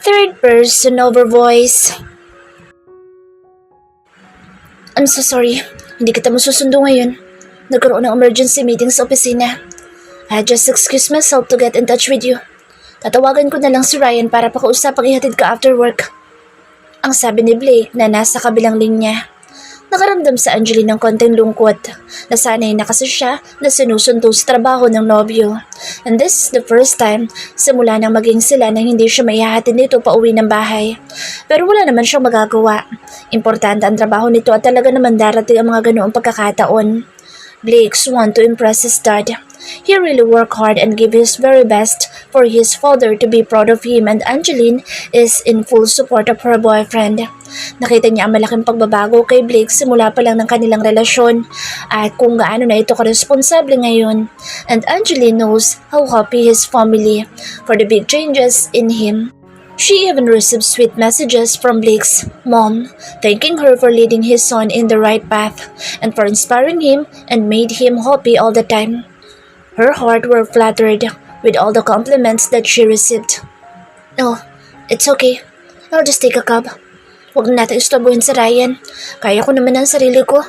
Third person over voice. I'm so sorry. Hindi kita masusundo ngayon. Nagkaroon ng emergency meeting sa opisina. I just excuse myself to get in touch with you. Tatawagan ko na lang si Ryan para pakiusapang ihatid ka after work. Ang sabi ni Blake na nasa kabilang linya. Nakaramdam sa Angeline ng konting lungkot. Nasanay na kasi siya na sinusundo sa trabaho ng nobyo. And this is the first time simula nang maging sila nang hindi siya maihahatid nito pa uwi ng bahay. Pero wala naman siyang magagawa. Importante ang trabaho nito at talaga naman darating ang mga ganoong pagkakataon. Blake's want to impress his dad. He really worked hard and gave his very best for his father to be proud of him, and Angeline is in full support of her boyfriend. Nakita niya ang malaking pagbabago kay Blake simula pa lang ng kanilang relasyon at kung gaano na ito karesponsable ngayon. And Angeline knows how happy his family for the big changes in him. She even received sweet messages from Blake's mom, thanking her for leading his son in the right path and for inspiring him and made him happy all the time. Her heart were flattered with all the compliments that she received. Oh, it's okay. I'll just take a cab. Huwag na natin istorbohin si Ryan. Kaya ko naman ang sarili ko.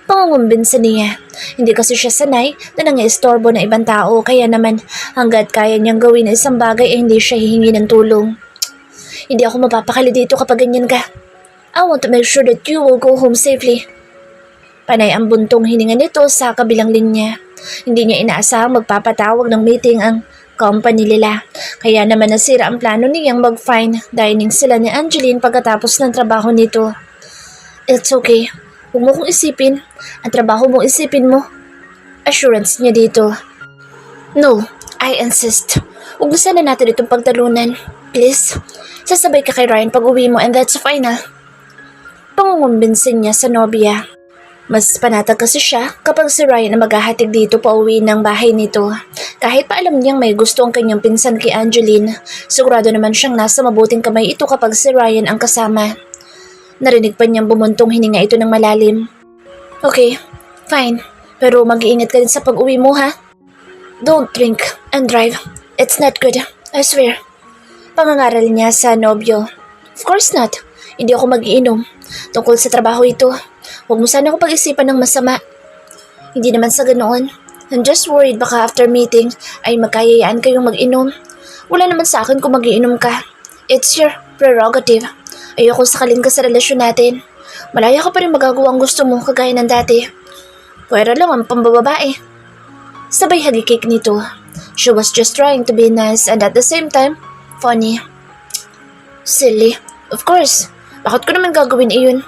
Pangungumbinsa niya. Hindi kasi siya sanay na nangiistorbo ng ibang tao, kaya naman hanggat kaya niyang gawin ang isang bagay ay hindi siya hihingi ng tulong. Hindi ako mapapakali dito kapag ganyan ka. I want to make sure that you will go home safely. Panay ang buntong hininga nito sa kabilang linya. Hindi niya inaasahang magpapatawag ng meeting ang company nila. Kaya naman nasira ang plano niyang mag-fine dining sila ni Angeline pagkatapos ng trabaho nito. It's okay. Huwag mo kong isipin. Ang trabaho mong isipin mo. Assurance niya dito. No, I insist. Huwag na sana natin itong pagtalunan. Please. Sasabay ka kay Ryan pag uwi mo and that's final. Pangungumbinsin niya sa nobya. Mas panatag kasi siya kapag si Ryan ang maghahatid dito pa uwi ng bahay nito. Kahit pa alam niyang may gusto ang kanyang pinsan kay Angeline, sigurado naman siyang nasa mabuting kamay ito kapag si Ryan ang kasama. Narinig pa niyang bumuntong hininga ito ng malalim. Okay, fine. Pero mag-iingat ka din sa pag-uwi mo, ha? Don't drink and drive. It's not good, I swear. Pangangaral niya sa nobyo. Of course not. Hindi ako mag-iinom. Tungkol sa trabaho ito. Huwag mo sana ako pag-isipan ng masama. Hindi naman sa ganoon. I'm just worried baka after meeting ay magkayayaan kayong mag-inom. Wala naman sa akin kung mag-iinom ka. It's your prerogative. Ayoko sakalin ka sa relasyon natin. Malaya ka pa rin magagawa ang gusto mo kagaya ng dati. Pwera lang ang pambababae. Sabay hagikik nito. She was just trying to be nice and at the same time, funny. Silly. Of course. Bakit ko naman gagawin iyon?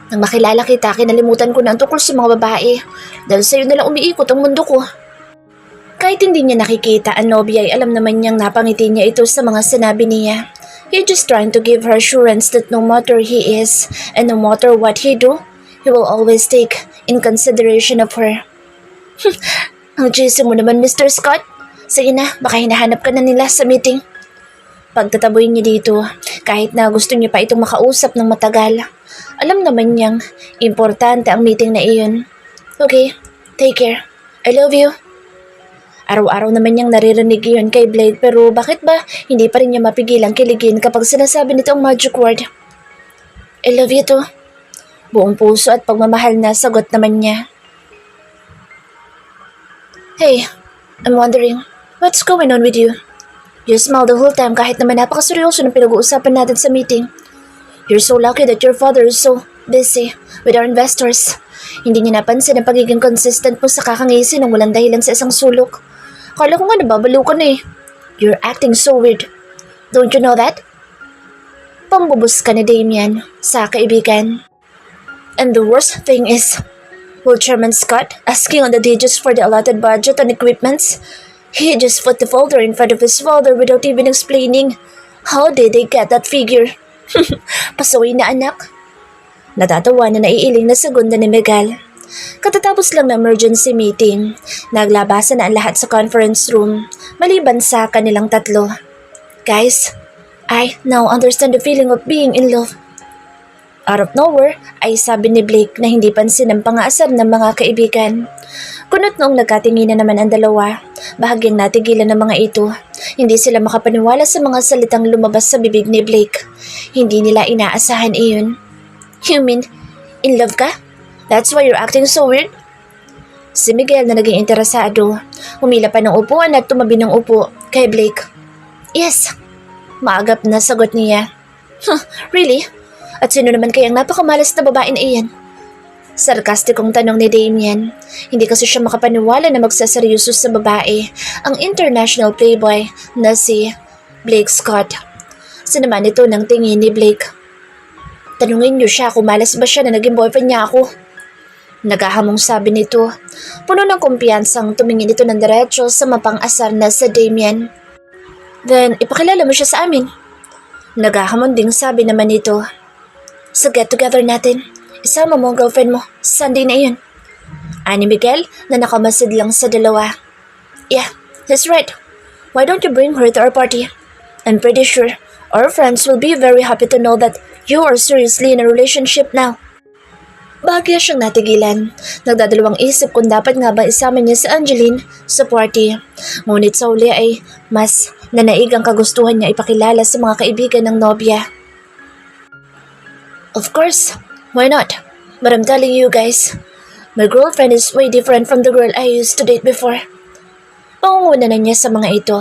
Nang makilala kita, kinalimutan ko na ang tungkol sa mga babae dahil sa'yo nalang umiikot ang mundo ko. Kahit hindi niya nakikita ang nobya ay alam naman niyang napangiti niya ito sa mga sinabi niya. He just trying to give her assurance that no matter he is and no matter what he do, he will always take in consideration of her. Ang cheesy mo naman, Mr. Scott. Sige na, baka hinahanap ka na nila sa meeting. Pagtataboy niya dito, kahit na gusto niya pa itong makausap ng matagal. Alam naman niyang importante ang meeting na iyon. Okay, take care. I love you. Araw-araw naman niyang naririnig iyon kay Blake pero bakit ba hindi pa rin niya mapigilang kiligin kapag sinasabi nito ang magic word? I love you too. Buong puso at pagmamahal na sagot naman niya. Hey, I'm wondering, what's going on with you? You smile the whole time kahit naman napakaseryoso ng pinag-uusapan natin sa meeting. You're so lucky that your father is so busy with our investors. Hindi niya napansin ang pagiging consistent mo sa kakangisi nang walang dahilan sa isang sulok. Kala ko nga nababaliw ka na eh. You're acting so weird. Don't you know that? Pambubus ka ni Damian sa kaibigan. And the worst thing is, while Chairman Scott asking on the digits for the allotted budget on equipments, he just put the folder in front of his father without even explaining how did they get that figure. Pasaway na anak. Natatawa na naiiling na segunda ni Miguel. Katatapos lang ng emergency meeting, naglabasan na ang lahat sa conference room, maliban sa kanilang tatlo. Guys, I now understand the feeling of being in love. Out of nowhere ay sabi ni Blake na hindi pansin ang pangaasar ng mga kaibigan. Kunot noong nagkatinginan naman ang dalawa, bahagyang natigilan ng mga ito. Hindi sila makapaniwala sa mga salitang lumabas sa bibig ni Blake. Hindi nila inaasahan iyon. You mean, in love ka? That's why you're acting so weird? Si Miguel na naging interesado, humila pa ng upuan at tumabi ng upo kay Blake. Yes, maagap na sagot niya. Really? At sino naman kayang napakamalas na babae na iyan? Sarkastikong tanong ni Damien. Hindi kasi siya makapaniwala na magsaseryoso sa babae, ang international playboy na si Blake Scott. Sinama nito ng tingin ni Blake. Tanungin niyo siya kung malas ba siya na naging boyfriend niya ako. Nagahamong sabi nito. Puno ng kumpiyansang tumingin ito ng diretso sa mapang-asar na sa Damien. Then, ipakilala mo siya sa amin. Nagahamon ding sabi naman nito. Sa get-together natin, isama mo ang girlfriend mo. Sunday na iyon. Ani Miguel na nakamasid lang sa dalawa. Yeah, he's right. Why don't you bring her to our party? I'm pretty sure our friends will be very happy to know that you are seriously in a relationship now. Bahagya siyang natigilan. Nagdadalawang isip kung dapat nga ba isama niya si Angeline sa party. Ngunit sa uli ay mas nanaig ang kagustuhan niya ipakilala sa mga kaibigan ng nobya. Of course, why not? But I'm telling you guys, my girlfriend is way different from the girl I used to date before. Pangunguna na niya sa mga ito.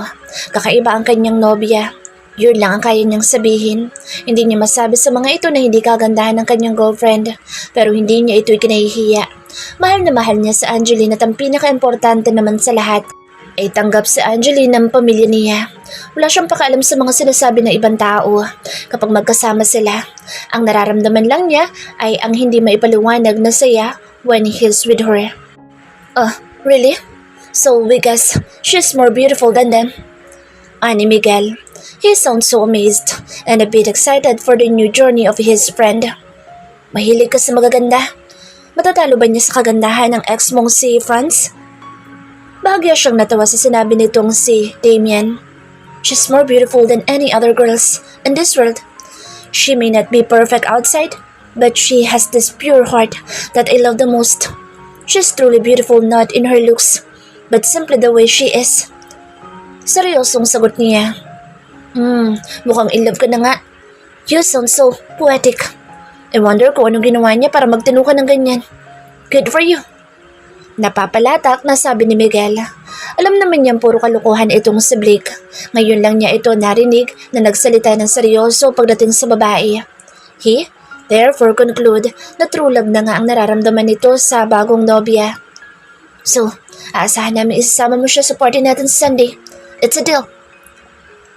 Kakaiba ang kanyang nobya. Yun lang ang kaya niyang sabihin. Hindi niya masabi sa mga ito na hindi kagandahan ng kanyang girlfriend. Pero hindi niya ito'y kinahihiya. Mahal na mahal niya sa Angeline at ang pinaka-importante naman sa lahat ay tanggap si Angeline ng pamilya niya. Wala siyang pakialam sa mga sinasabi ng ibang tao. Kapag magkasama sila, ang nararamdaman lang niya ay ang hindi maipaliwanag na saya when he's with her. Oh, really? So we guess she's more beautiful than them? Ani Miguel. He sounds so amazed and a bit excited for the new journey of his friend. Mahilig ka sa magaganda? Matatalo ba niya sa kagandahan ng ex mong si Franz? Bahagya siyang natawa sa sinabi nitong si Damien. She's more beautiful than any other girls in this world. She may not be perfect outside, but she has this pure heart that I love the most. She's truly beautiful not in her looks, but simply the way she is. Seryosong sagot niya. Mukhang in love ka na nga. You sound so poetic. I wonder kung anong ginawa niya para magtino ka ng ganyan. Good for you. Napapalatak na sabi ni Miguel. Alam naman niyang puro kalokohan itong si Blake. Ngayon lang niya ito narinig na nagsalita ng seryoso pagdating sa babae. He, therefore, conclude na true love na nga ang nararamdaman nito sa bagong nobya. So, aasahan namin isasama mo siya sa party natin sa Sunday. It's a deal.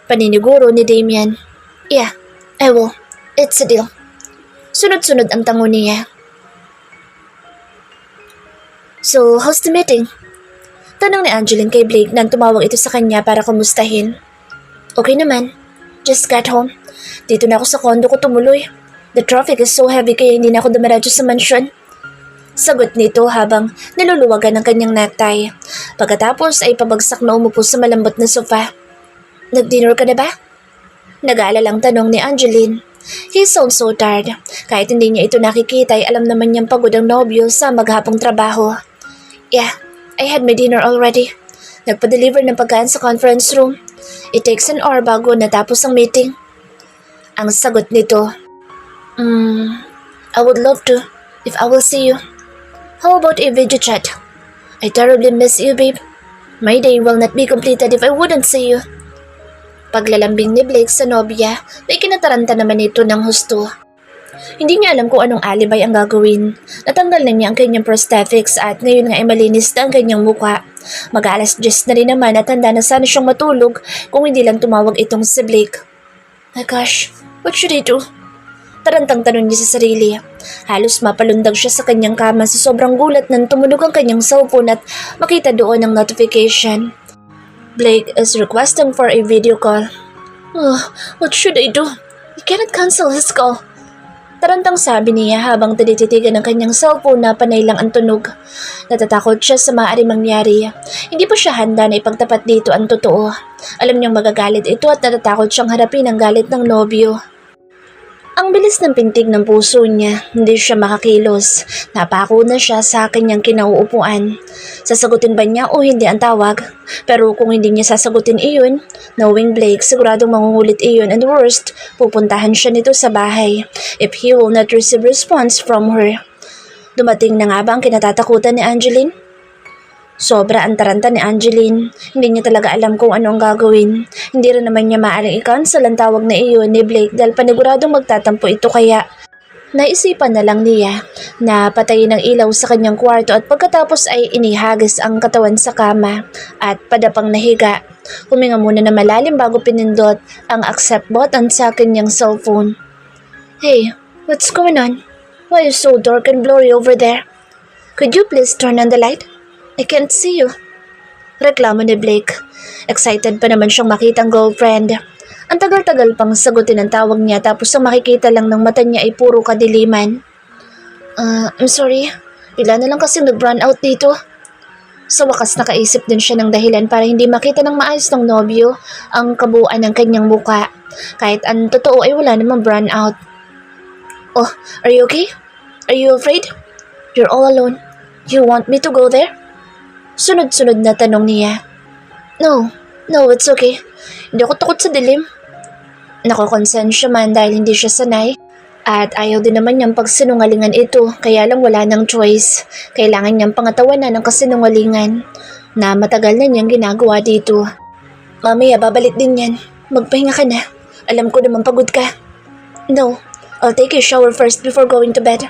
Paniniguro ni Damien. Yeah, I will. It's a deal. Sunod-sunod ang tango niya. So, how's the meeting? Tanong ni Angeline kay Blake nang tumawag ito sa kanya para kumustahin. Okay naman. Just got home. Dito na ako sa condo ko tumuloy. The traffic is so heavy kaya hindi na ako dumiretso sa mansyon. Sagot nito habang niluluwagan ng kanyang necktie. Pagkatapos ay pabagsak na umupo sa malambot na sofa. Nag-dinner ka na ba? Nag-aalalang tanong ni Angeline. He sounds so tired. Kahit hindi niya ito nakikita ay alam naman niyang pagod ang nobyo sa maghapong trabaho. Yeah, I had my dinner already. Nagpa-deliver ng pagkain sa conference room. It takes an hour bago natapos ang meeting. Ang sagot nito. I would love to if I will see you. How about a video chat? I terribly miss you, babe. My day will not be completed if I wouldn't see you. Paglalambing ni Blake sa nobya, may kinataranta naman ito ng husto. Hindi niya alam kung anong alibay ang gagawin. Natanggal na niya ang kanyang prosthetics at ngayon nga ay malinis na ang kanyang mukha. Mag-alas 10 na rin naman at handa na sana siyang matulog kung hindi lang tumawag itong si Blake. My gosh, what should I do? Tarantang tanong niya sa sarili. Halos mapalundag siya sa kanyang kama sa sobrang gulat nang tumunog ang kanyang cellphone at makita doon ang notification. Blake is requesting for a video call. What should I do? I cannot cancel his call. Tarantang sabi niya habang tinititigan ng kanyang cellphone na panay lang ang tunog. Natatakot siya sa maaaring mangyari. Hindi pa siya handa na ipagtapat dito ang totoo. Alam niyang magagalit ito at natatakot siyang harapin ang galit ng nobyo. Ang bilis ng pintig ng puso niya, hindi siya makakilos. Napako na siya sa kanyang kinauupuan. Sasagutin ba niya o hindi ang tawag? Pero kung hindi niya sasagutin iyon, knowing Blake, siguradong mangungulit iyon and worst, pupuntahan siya nito sa bahay if he will not receive response from her. Dumating na nga ba ang kinatatakutan ni Angeline? Sobra ang taranta ni Angeline. Hindi niya talaga alam kung ano ang gagawin. Hindi rin naman niya maaaring i-cancel ang tawag na iyon ni Blake dahil paniguradong magtatampo ito kaya. Naisipan na lang niya na patayin ang ilaw sa kanyang kwarto at pagkatapos ay inihagis ang katawan sa kama at padapang nahiga. Huminga muna na malalim bago pinindot ang accept button sa kanyang cellphone. Hey, what's going on? Why is so dark and blurry over there? Could you please turn on the light? I can't see you. Reklamo ni Blake. Excited pa naman siyang makita ang girlfriend. Ang tagal-tagal pang sagutin ang tawag niya tapos ang makikita lang ng mata niya ay puro kadiliman. I'm sorry. Bigla na lang kasi nag-run out dito. Sa wakas nakaisip din siya ng dahilan para hindi makita ng maayos ng nobyo ang kabuuan ng kanyang muka. Kahit ang totoo ay wala namang run out. Oh, are you okay? Are you afraid? You're all alone. You want me to go there? Sunod-sunod na tanong niya. No, it's okay. Hindi ako takot sa dilim. Nakokonsensya man dahil hindi siya sanay. At ayaw din naman niyang pagsinungalingan ito, kaya lang wala ng choice. Kailangan niyang pangatawanan ng kasinungalingan na matagal na niyang ginagawa dito. Mamaya babalik din yan. Magpahinga ka na. Alam ko naman pagod ka. No, I'll take a shower first before going to bed.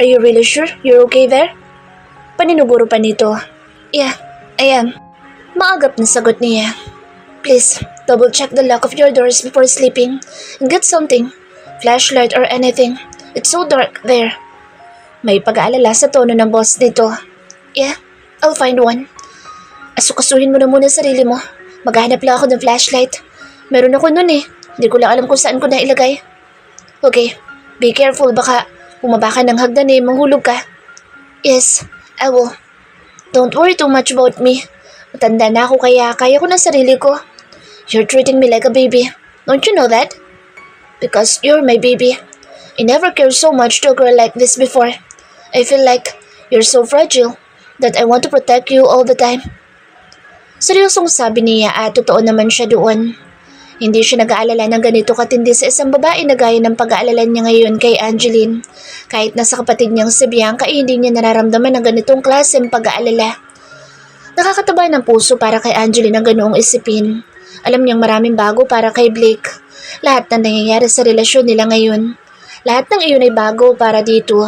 Are you really sure you're okay there? Paninuguro pa nito. Yeah, I am. Maagap na sagot niya. Please, double check the lock of your doors before sleeping and get something, flashlight or anything. It's so dark there. May pag-aalala sa tono ng boss nito. Yeah, I'll find one. Asukasuhin mo na muna sarili mo. Maghahanap lang ako ng flashlight. Meron ako nun eh. Hindi ko lang alam kung saan ko na ilagay. Okay, be careful baka bumaba ka ng hagdan eh, manghulog ka. Yes, I will. Don't worry too much about me. Matanda na ako kaya kaya ko ng sarili ko. You're treating me like a baby. Don't you know that? Because you're my baby. I never cared so much to a girl like this before. I feel like you're so fragile that I want to protect you all the time. Seryosong sabi niya at totoo naman siya doon. Hindi siya nag-aalala ng ganito katindi sa isang babae na gaya ng pag-aalala niya ngayon kay Angeline. Kahit nasa kapatid niyang si Bianca ay hindi niya nararamdaman ng ganitong klaseng pag-aalala. Nakakataba ng puso para kay Angeline ang ganoong isipin. Alam niyang maraming bago para kay Blake. Lahat na nangyayari sa relasyon nila ngayon. Lahat ng iyon ay bago para dito.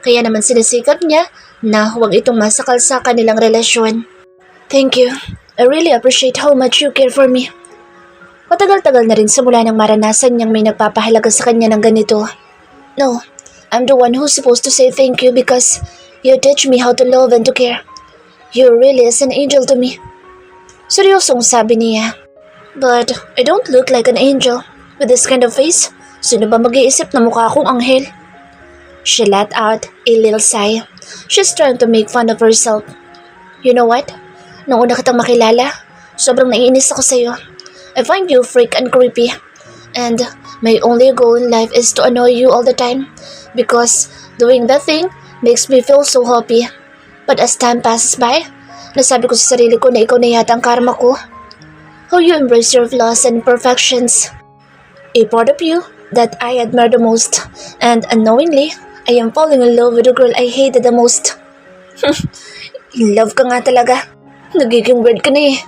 Kaya naman sinisikap niya na huwag itong masakal sa kanilang relasyon. Thank you. I really appreciate how much you care for me. Matagal-tagal na rin simula nang maranasan niyang may nagpapahalaga sa kanya ng ganito. No, I'm the one who's supposed to say thank you because you teach me how to love and to care. You really is an angel to me. Seryosong sabi niya. But I don't look like an angel. With this kind of face, sino ba mag-iisip na mukha akong anghel? She let out a little sigh. She's trying to make fun of herself. You know what? Nung una kitang makilala, sobrang naiinis ako sa'yo. I find you freak and creepy. And my only goal in life is to annoy you all the time. Because doing that thing makes me feel so happy. But as time passes by, nasabi ko sa sarili ko na ikaw na yata ang karma ko. How you embrace your flaws and imperfections. A part of you that I admire the most. And unknowingly, I am falling in love with the girl I hated the most. In love ka nga talaga. Nagiging weird ka na eh.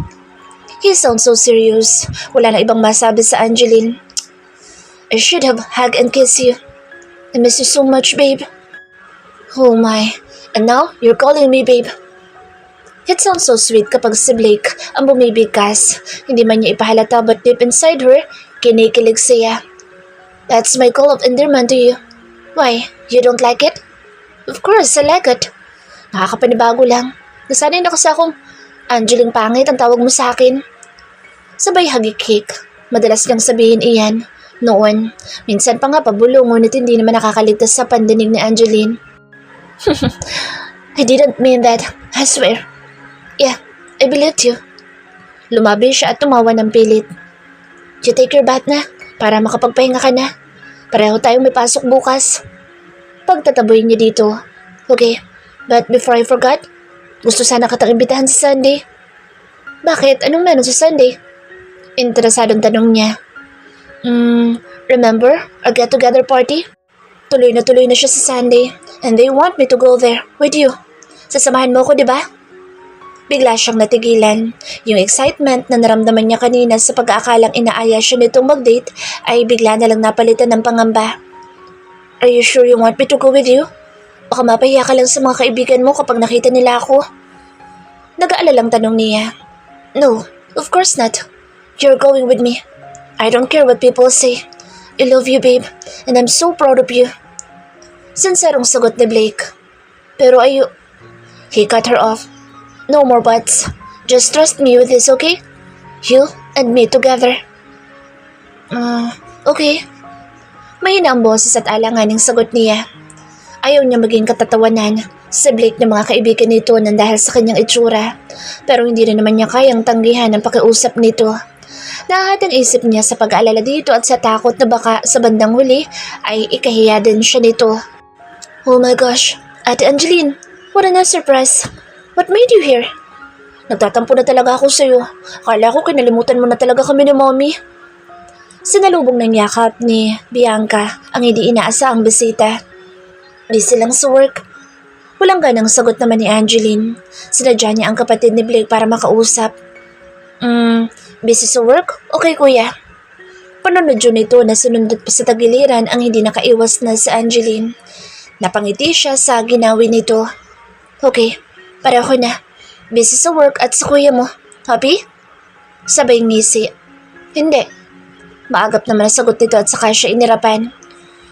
He sounds so serious. Wala na ibang masabi sa Angeline. I should have hugged and kissed you. I miss you so much, babe. Oh my. And now, you're calling me babe. It sounds so sweet kapag si Blake ang bumibigkas. Hindi man niya ipahalata but deep inside her, kinikilig siya. That's my call of endearment to you. Why? You don't like it? Of course, I like it. Nakakapanibago lang. Nasanay na kasi akong Angeline pangit ang tawag mo sa akin. Sabay hagikik. Madalas niyang sabihin iyan. noon. Minsan pa nga pabulong ngunit hindi naman nakakaligtas sa pandinig ni Angeline. I didn't mean that. I swear. Yeah, I believed you. Lumabi siya at tumawa ng pilit. You take your bath na para makapagpahinga ka na. Pareho tayong may pasok bukas. Pagtataboy niya dito. Okay, but before I forgot, gusto sana kitang imbitahan sa Sunday. Bakit? Anong meron sa Sunday? Interesadong tanong niya. Remember our get-together party? Tuloy na siya sa Sunday and they want me to go there with you. Sasamahan mo ko, di ba? Bigla siyang natigilan. Yung excitement na naramdaman niya kanina sa pag-aakalang inaaya siya nitong mag-date ay bigla na lang napalitan ng pangamba. Are you sure you want me to go with you? Baka mapahiya ka lang sa mga kaibigan mo kapag nakita nila ako. Nag-aalalang tanong niya. No, of course not. You're going with me. I don't care what people say. I love you, babe, and I'm so proud of you. Sinserong sagot ni Blake. Pero He cut her off. No more buts. Just trust me with this, okay? You and me together. Okay. Mahina ang boses at alanganing sagot niya. Ayaw niya maging katatawanan sa Blake ng mga kaibigan nito nang dahil sa kanyang itsura. Pero hindi rin naman niya kayang tanggihan ang pakiusap nito. Nahahat ang isip niya sa pag-aalala dito at sa takot na baka sa bandang huli ay ikahiya din siya nito. Oh my gosh, Ate Angeline, what a nice surprise. What made you here? Nagtatampo na talaga ako sa'yo. Akala ko kinalimutan mo na talaga kami ni Mommy. Sinalubong ng yakap ni Bianca ang hindi inaasahang bisita. Busy lang sa work. Walang ganang sagot naman ni Angeline. Sinadya niya ang kapatid ni Blake para makausap. Busy sa work? Okay, kuya. Panunod yun ito na sinundot pa sa tagiliran ang hindi nakaiwas na sa Angeline. Napangiti siya sa ginawi nito. Okay, pareho na. Busy sa work at sa kuya mo. Happy? Sabay ngisi. Hindi. Maagap naman ang sagot nito at saka siya inirapan.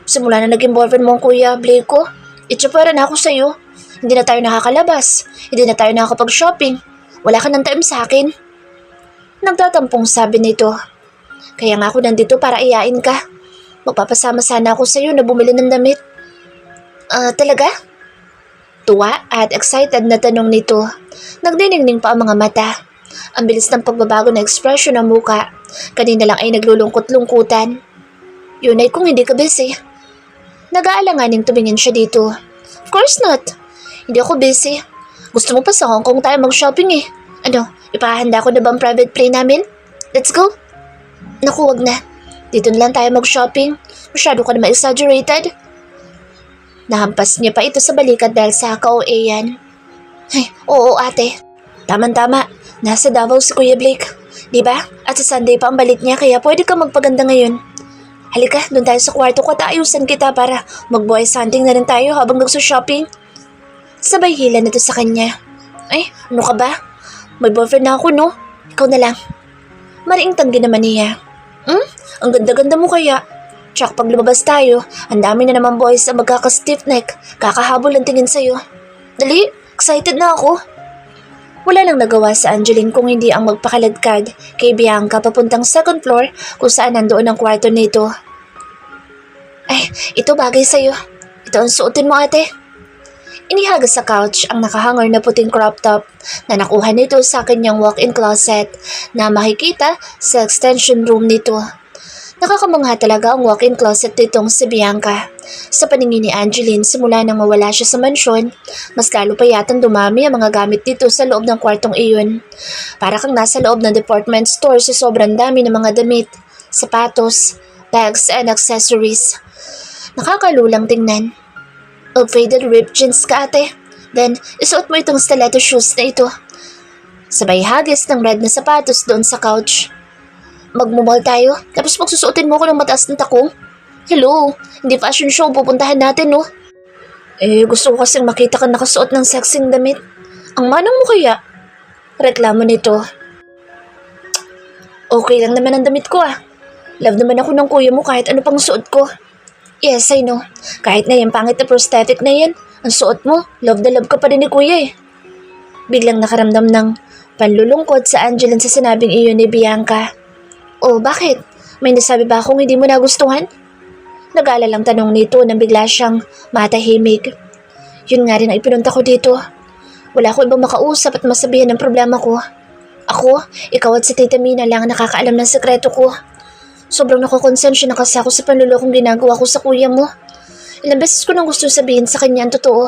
Simula na naging boyfriend mo ang kuya, Blake ko, itsapara na ako sa'yo. Hindi na tayo nakakalabas. Hindi na tayo nakakapag-shopping. Wala ka ng time sa akin. Nagtatampong sabi nito. Kaya nga ako nandito para iyain ka. Magpapasama sana ako sa'yo na bumili ng damit. Talaga? Tuwa at excited na tanong nito. Nagdiningning pa ang mga mata. Ang bilis ng pagbabago na ekspresyon ng muka. Kanina lang ay naglulungkot-lungkutan. Yun ay kung hindi ka busy. Nag-aalanganing tumingin siya dito. Of course not. Hindi ako busy. Gusto mo pa sa Hong Kong tayo mag-shopping eh. Ipahanda ko na ba ang private plane namin? Let's go. Naku, wag na. Dito na lang tayo mag-shopping. Masyado ka na ma-exaggerated. Nahampas niya pa ito sa balikat dahil sa ka-OA-yan. Ay, oo ate. Tama-tama. Nasa Davao si Kuya Blake. Diba? At sa Sunday pa ang balik niya kaya pwede ka magpaganda ngayon. Halika, doon tayo sa kwarto ko at ayusan kita para mag-boys hunting na rin tayo habang nagso-shopping. Sabay hila nito sa kanya. Ay, ano ka ba? May boyfriend na ako, no? Ikaw na lang. Mariing tanggi naman niya. Ang ganda-ganda mo kaya. Tsaka pag lumabas tayo, ang dami na naman boys na magkaka-stiff neck. Kakahabol ang tingin sa'yo. Dali, excited na ako. Wala lang nagawa sa Angeline kung hindi ang magpakaladkad kay Bianca papuntang second floor kung saan nandoon ang kwarto nito. Ay, ito bagay sa'yo. Ito ang suotin mo ate. Inihaga sa couch ang nakahanger na puting crop top na nakuha nito sa kanyang walk-in closet na makikita sa extension room nito. Nakakamangha talaga ang walk-in closet nitong si Bianca. Sa paningin ni Angeline simula nang mawala siya sa mansyon, mas lalo pa yatang dumami ang mga gamit dito sa loob ng kwartong iyon. Para kang nasa loob ng department store sa sobrang dami ng mga damit, sapatos, bags and accessories. Nakakalulang tingnan. Faded ripped jeans ka ate. Then, isuot mo itong stiletto shoes na ito. Sabay hagis ng red na sapatos doon sa couch. Magmumall tayo, tapos magsusuotin mo ko ng mataas na takong. Hello, hindi fashion show pupuntahan natin no? Gusto ko kasing makita ka nakasuot ng sexing damit. Ang manang mo kaya? Reklamo nito. Okay lang naman ang damit ko ah. Love naman ako ng kuya mo kahit ano pang suot ko. Yes, I know. Kahit na yung pangit na prosthetic na yan, ang suot mo, love na love ka pa rin ni kuya eh. Biglang nakaramdam ng panlulungkot sa Angeline sa sinabing iyon ni Bianca. Oh, bakit? May nasabi ba akong hindi mo nagustuhan? Nag-aalalang tanong nito nang bigla siyang matahimik. Yun nga rin ang ipinunta ko dito. Wala ko ibang makausap at masabihan ng problema ko. Ako, ikaw at si Tita Mina lang ang nakakaalam ng sekreto ko. Sobrang nakokonsensya na kasi ako sa panlulokong ginagawa ko sa kuya mo. Ilang beses ko nang gusto sabihin sa kanya ang totoo.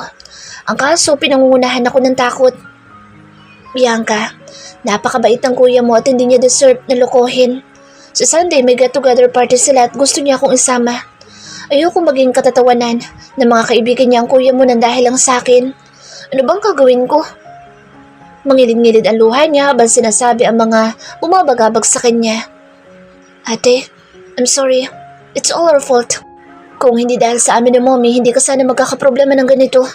Ang kaso, pinangungunahan ako ng takot. Bianca, napakabait ng kuya mo at hindi niya deserve na lokohin. Sa Sunday, may get-together party sila at gusto niya akong isama. Ayoko maging katatawanan ng mga kaibigan niya ang kuya mo nang dahil lang sa akin. Ano bang gagawin ko? Mangilid-ngilid ang luha niya habang sinasabi ang mga bumabagabag sa kanya. Ate, I'm sorry. It's all our fault. Kung hindi dahil sa amin ni Mommy, hindi ka sana magkakaproblema ng ganito.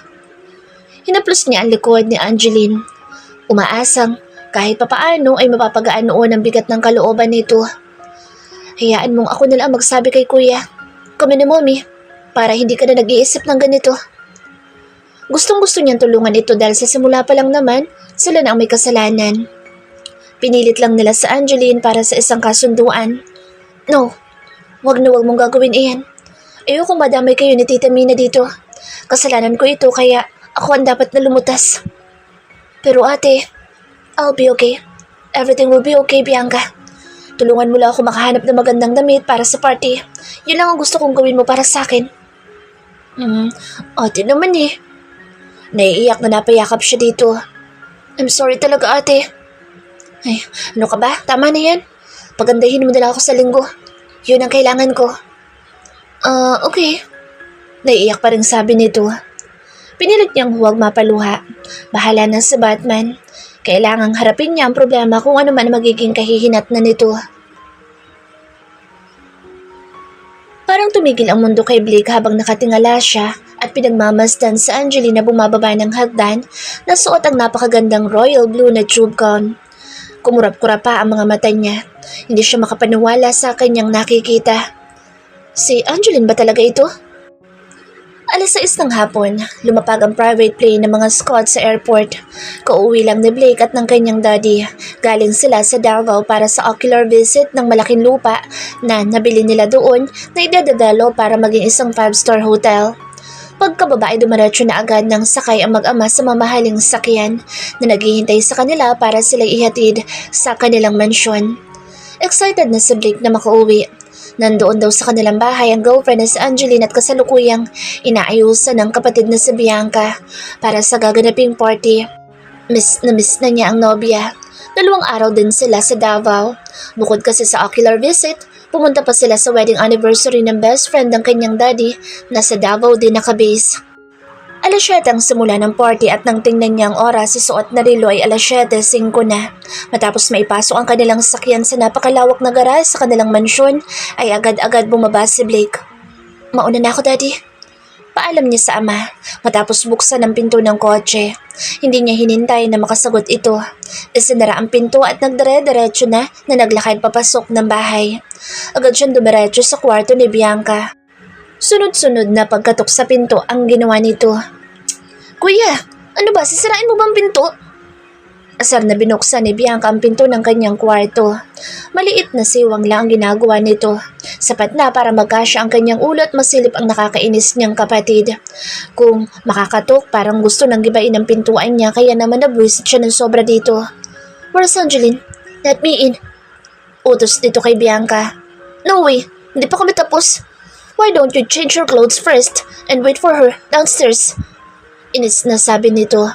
Hinaplos niya ang likod ni Angeline. Umaasang kahit papaano ay mapapagaan noon ang bigat ng kalooban nito. Hayaan mong ako na lang magsabi kay kuya. Kami ni Mommy, para hindi ka na nag-iisip ng ganito. Gustong-gusto niyang tulungan ito dahil sa simula pa lang naman, sila na ang may kasalanan. Pinilit lang nila sa Angeline para sa isang kasunduan. No, wag na wag mong gagawin iyan. Ayokong madamay kayo ni Tita Mina dito. Kasalanan ko ito kaya ako ang dapat na lumutas. Pero ate, I'll be okay. Everything will be okay, Bianca. Tulungan mo lang ako makahanap ng magandang damit para sa party. Yun lang ang gusto kong gawin mo para sa akin. Ate naman eh. Naiiyak na napayakap siya dito. I'm sorry talaga ate. Ay, ano ka ba? Tama na yan. Pagandahin mo na lang ako sa linggo. Yun ang kailangan ko. Okay. Naiiyak pa rin sabi nito. Pinilit niyang huwag mapaluha. Bahala na sa Batman. Kailangang harapin niya ang problema kung ano man magiging kahihinatnan nito. Parang tumigil ang mundo kay Blake habang nakatingala siya at pinagmamasdan sa Angeline na bumababa ng hagdan na suot ang napakagandang royal blue na tube gown. Kumurap-kurap pa ang mga mata niya. Hindi siya makapaniwala sa kanyang nakikita. Si Angeline ba talaga ito? 6:00 ng hapon, lumapag ang private plane ng mga Scots sa airport. Kauwi lang ni Blake at ng kanyang daddy. Galing sila sa Davao para sa ocular visit ng malaking lupa na nabili nila doon na idedevelo para maging isang 5-star hotel. Pagkababa ay dumiretso na agad ng sakay ang mag-ama sa mamahaling sakyan na naghihintay sa kanila para sila ihatid sa kanilang mansyon. Excited na si Blake na makauwi. Nandoon daw sa kanilang bahay ang girlfriend na si Angeline at kasalukuyang inaayusan ng kapatid na si Bianca para sa gaganaping party. Miss na niya ang nobya. 2 araw din sila sa Davao. Bukod kasi sa ocular visit, pumunta pa sila sa wedding anniversary ng best friend ng kanyang daddy na sa Davao din nakabase. 7:00 ang simula ng party at nang tingnan niya ang oras sa suot na relo ay 7:05 na. Matapos maipasok ang kanilang sakyan sa napakalawak na garahe sa kanilang mansyon, ay agad-agad bumaba si Blake. Mauna na ako, Daddy. Paalam niya sa ama matapos buksan ang pinto ng kotse. Hindi niya hinintay na makasagot ito. Isinara ang pinto at nagdire-diretso na naglakad papasok ng bahay. Agad siyang dumiretso sa kwarto ni Bianca. Sunod-sunod na pagkatok sa pinto ang ginawa nito. Kuya, ano ba? Sisirain mo bang pinto? Asar na binuksan ni Bianca ang pinto ng kanyang kwarto. Maliit na siwang lang ang ginagawa nito. Sapat na para magkasya ang kanyang ulo at masilip ang nakakainis niyang kapatid. Kung makakatok, parang gusto nang gibain ang pintuan niya kaya naman nabwisit siya ng sobra dito. Where's Angeline? Let me in. Utos dito kay Bianca. No way, hindi pa kami tapos. Why don't you change your clothes first and wait for her downstairs? Inis na sabi nito.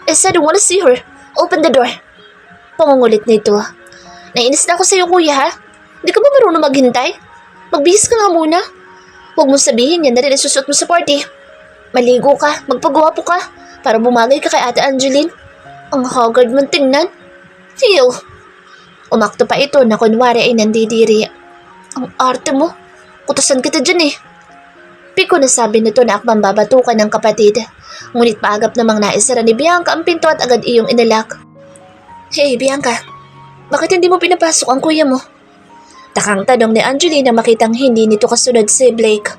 I said I want to see her. Open the door. Pangungulit nito. Nainis na ako sa iyo, kuya, ha? Hindi ka ba marunong maghintay? Magbihis ka nga muna. Huwag mo sabihin yan na rin isusuot mo sa party. Maligo ka, magpagwapo ka, para bumagay ka kay Ate Angeline. Ang haggard mong tingnan. Ew. Umakto pa ito na kunwari ay nandidiri. Ang arte mo. Kutasan kita dyan eh. Piko na sabi nito na akbang babatukan ng kapatid. Ngunit paagap namang naisara ni Bianca ang pinto at agad iyong inalak. Hey Bianca, bakit hindi mo pinapasok ang kuya mo? Takang tanong ni Angeline na makitang hindi nito kasunod si Blake.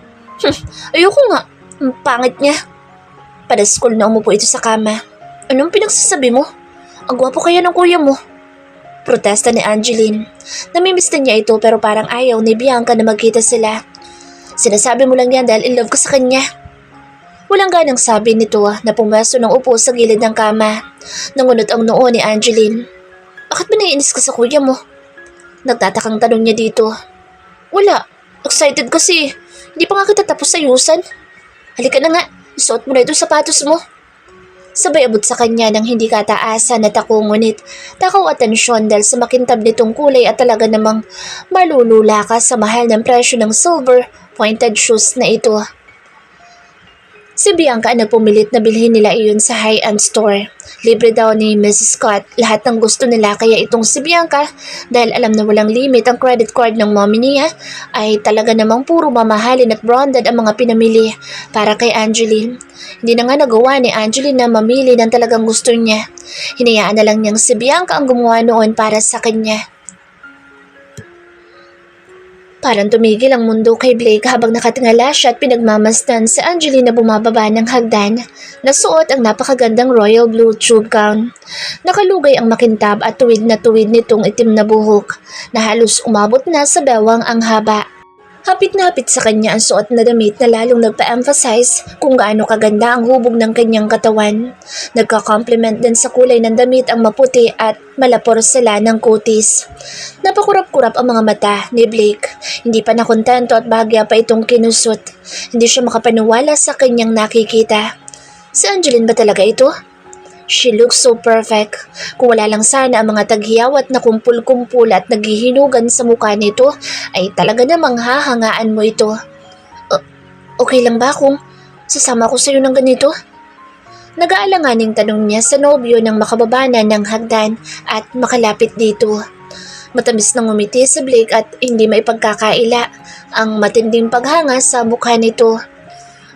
Ayoko nga, ang pangit niya. Padaskol na umupo ito sa kama. Anong pinagsasabi mo? Ang gwapo kaya ng kuya mo. Protesta ni Angeline. Namimiss din niya ito pero parang ayaw ni Bianca na magkita sila. Sinasabi mo lang yan dahil in love ka sa kanya. Walang ganang sabi nito na pumaso ng upo sa gilid ng kama. Nangunot ang noo ni Angeline. Bakit ba naiinis ka sa kuya mo? Nagtatakang tanong niya dito. Wala. Excited kasi. Hindi pa nga kita tapos ayusan. Halika na nga. Isuot mo na itong sapatos mo. Sabay abot sa kanya ng hindi kataasan na tako ngunit takaw atensyon dahil sa makintab nitong kulay at talaga namang malulula ka sa mahal ng presyo ng silver pointed shoes na ito. Si Bianca na pumilit na bilhin nila iyon sa high-end store. Libre daw ni Mrs. Scott lahat ng gusto nila kaya itong si Bianca dahil alam na walang limit ang credit card ng mommy niya ay talaga namang puro mamahalin at branded ang mga pinamili para kay Angeline. Hindi na nga nagawa ni Angeline na mamili ng talagang gusto niya. Hinayaan na lang niyang si Bianca ang gumawa noon para sa kanya. Parang tumigil ang mundo kay Blake habang nakatingala siya at pinagmamasdan si Angeline na bumababa ng hagdan. Nasuot ang napakagandang royal blue tube gown. Nakalugay ang makintab at tuwid na tuwid nitong itim na buhok na halos umabot na sa bewang ang haba. Hapit na hapit sa kanya ang suot na damit na lalong nagpa-emphasize kung gaano kaganda ang hubog ng kanyang katawan. Nagka-complement din sa kulay ng damit ang maputi at malapor sila ng kutis. Napakurap-kurap ang mga mata ni Blake. Hindi pa nakontento at bahagya pa itong kinusot. Hindi siya makapaniwala sa kanyang nakikita. Si Angeline ba talaga ito? She looks so perfect. Kung wala lang sana ang mga taghiyawat na kumpul-kumpul at naghihinugan sa mukha nito, ay talaga namang hahangaan mo ito. Okay lang ba kung sasama ko sa'yo ng ganito? Nag-aalanganing tanong niya sa nobyo nang makababana ng hagdan at makalapit dito. Matamis na ngumiti si Blake at hindi maipagkakaila ang matinding paghanga sa mukha nito.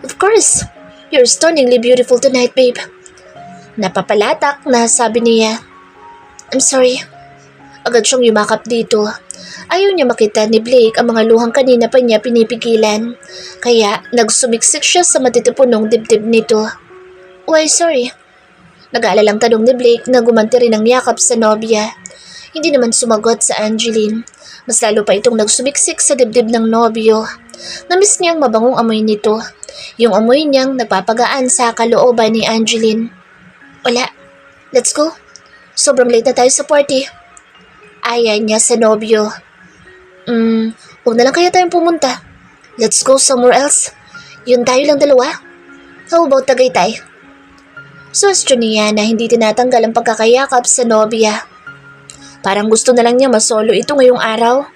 Of course, you're stunningly beautiful tonight, babe. Napapalatak na sabi niya. I'm sorry. Agad siyang yumakap dito. Ayaw niya makita ni Blake ang mga luhang kanina pa niya pinipigilan. Kaya nagsumiksik siya sa matitipunong dibdib nito. Why, sorry. Nag-aalalang tanong ni Blake na gumanti rin ang yakap sa nobya. Hindi naman sumagot sa Angeline. Mas lalo pa itong nagsumiksik sa dibdib ng nobyo. Namiss niyang mabangong amoy nito. Yung amoy niyang nagpapagaan sa kalooban ni Angeline. Wala. Let's go. Sobrang late na tayo sa party. Ayan niya sa nobyo. Huwag na lang kaya tayong pumunta. Let's go somewhere else. Yun tayo lang dalawa. How about Tagaytay? Sustro niya na hindi tinatanggal ang pagkakayakap sa nobya. Parang gusto na lang niya masolo ito ngayong araw.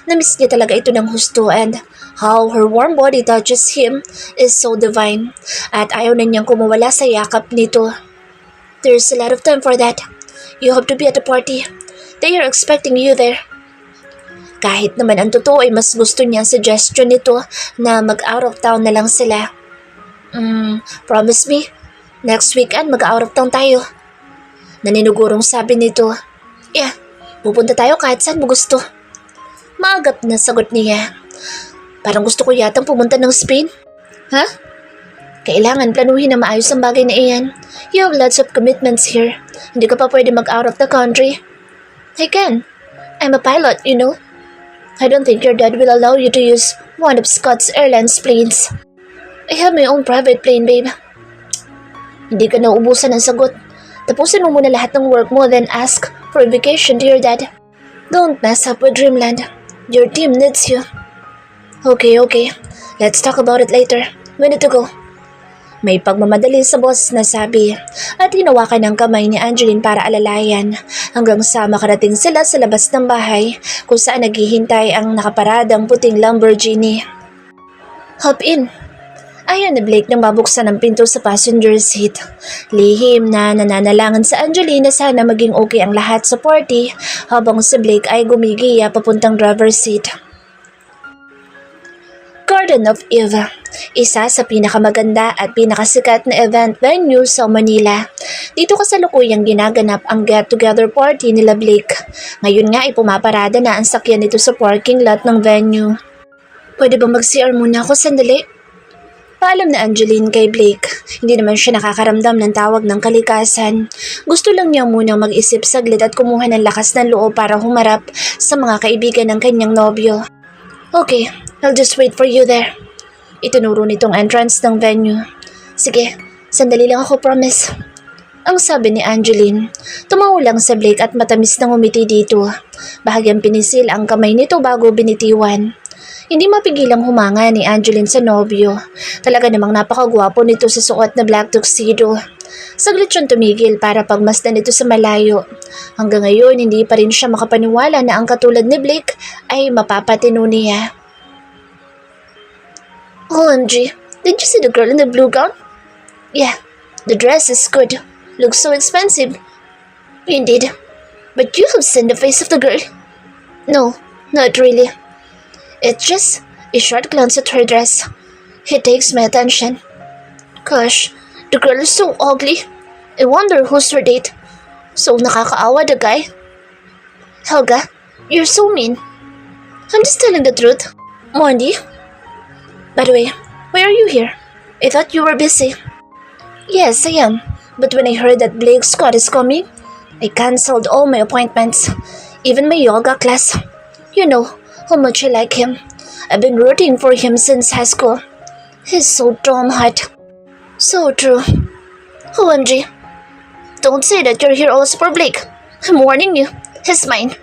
Namiss niya talaga ito ng husto and how her warm body touches him is so divine. At ayaw na niyang kumawala sa yakap nito. There's a lot of time for that. You have to be at the party. They are expecting you there. Kahit naman ang totoo ay mas gusto niya ang suggestion nito na mag-out of town na lang sila. Promise me, next weekend mag-out of town tayo. Naninugurong sabi nito. Yeah, pupunta tayo kahit saan mo gusto. Maagap na sagot niya. Parang gusto ko yatang pumunta ng Spain. Ha? Kailangan planuhin na maayos ang bagay na iyan. You have lots of commitments here. Hindi ka pa pwede mag-out of the country. I can. I'm a pilot, you know. I don't think your dad will allow you to use one of Scott's Airlines planes. I have my own private plane, babe. Hindi ka nauubusan ng sagot. Tapusin mo muna lahat ng work mo then ask for a vacation to your dad. Don't mess up with Dreamland. Your team needs you. Okay. Let's talk about it later. We need to go. May pagmamadali sa boss na sabi at hinawakan ng kamay ni Angeline para alalayan hanggang sa makarating sila sa labas ng bahay kung saan naghihintay ang nakaparadang puting Lamborghini. Hop in. Ayaw na Blake nang mabuksan ang pinto sa passenger seat. Lihim na nananalangan sa Angeline na sana maging okay ang lahat sa party habang si Blake ay gumigiya papuntang driver's seat. Garden of Eve, isa sa pinakamaganda at pinakasikat na event venue sa Manila. Dito kasalukuyang ginaganap ang get-together party nila Blake. Ngayon nga ay pumaparada na ang sakyan nito sa parking lot ng venue. Pwede ba mag-CR muna ako sandali? Paalam na Angeline kay Blake. Hindi naman siya nakakaramdam ng tawag ng kalikasan. Gusto lang niya munang mag-isip saglit at kumuha ng lakas ng loob para humarap sa mga kaibigan ng kanyang nobyo. Okay, I'll just wait for you there. Itinuro nitong entrance ng venue. Sige, sandali lang ako, promise. Ang sabi ni Angeline. Tumawa lang sa Blake at matamis na ngumiti dito. Bahagyang pinisil ang kamay nito bago binitiwan. Hindi mapigilang humanga ni Angeline sa nobyo. Talaga namang napakagwapo nito sa suot na black tuxedo. Saglit siyang tumigil para pagmasdan ito sa malayo. Hanggang ngayon, hindi pa rin siya makapaniwala na ang katulad ni Blake ay mapapatino niya. OMG, did you see the girl in the blue gown? Yeah, the dress is good. Looks so expensive. Indeed. But you have seen the face of the girl? No, not really. It's just a short glance at her dress. It takes my attention. Gosh, the girl is so ugly. I wonder who's her date. So nakakaawa the guy. Helga, you're so mean. I'm just telling the truth. Mondi? By the way, why are you here? I thought you were busy. Yes, I am. But when I heard that Blake Scott is coming, I cancelled all my appointments. Even my yoga class. You know how much I like him. I've been rooting for him since high school. He's so damn hot. So true. OMG. Don't say that you're here also for Blake. I'm warning you. He's mine.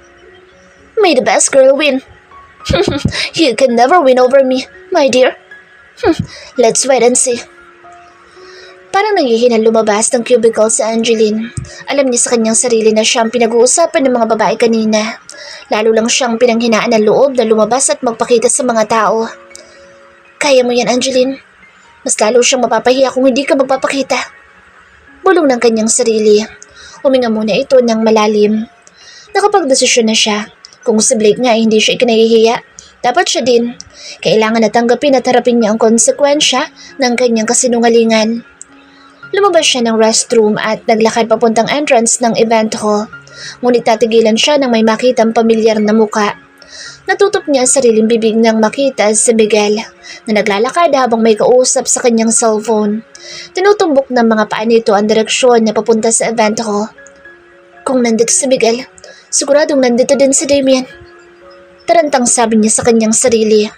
May the best girl win. You can never win over me, my dear. Let's wait and see. Parang nangihinang lumabas ng cubicle si Angeline. Alam niya sa kanyang sarili na siyang pinag-uusapan ng mga babae kanina. Lalo lang siyang pinanghinaan ng loob na lumabas at magpakita sa mga tao. Kaya mo yan, Angeline. Mas lalo siyang mapapahiya kung hindi ka magpapakita. Bulong ng kanyang sarili. Huminga muna ito ng malalim. Nakapagdesisyon na siya. Kung si Blake nga ay hindi siya ikinahihiya, dapat siya din. Kailangan na tanggapin at harapin niya ang konsekwensya ng kanyang kasinungalingan. Lumabas siya ng restroom at naglakad papuntang entrance ng event hall. Ngunit tatigilan siya nang may makitang pamilyar na muka. Natutop niya ang sariling bibig nang makita si Miguel na naglalakad habang may kausap sa kanyang cellphone. Tinutumbok ng mga paa nito ang direksyon na papunta sa event hall. Kung nandito si Miguel, siguradong nandito din si Damien. Tarantang sabi niya sa kanyang sarili.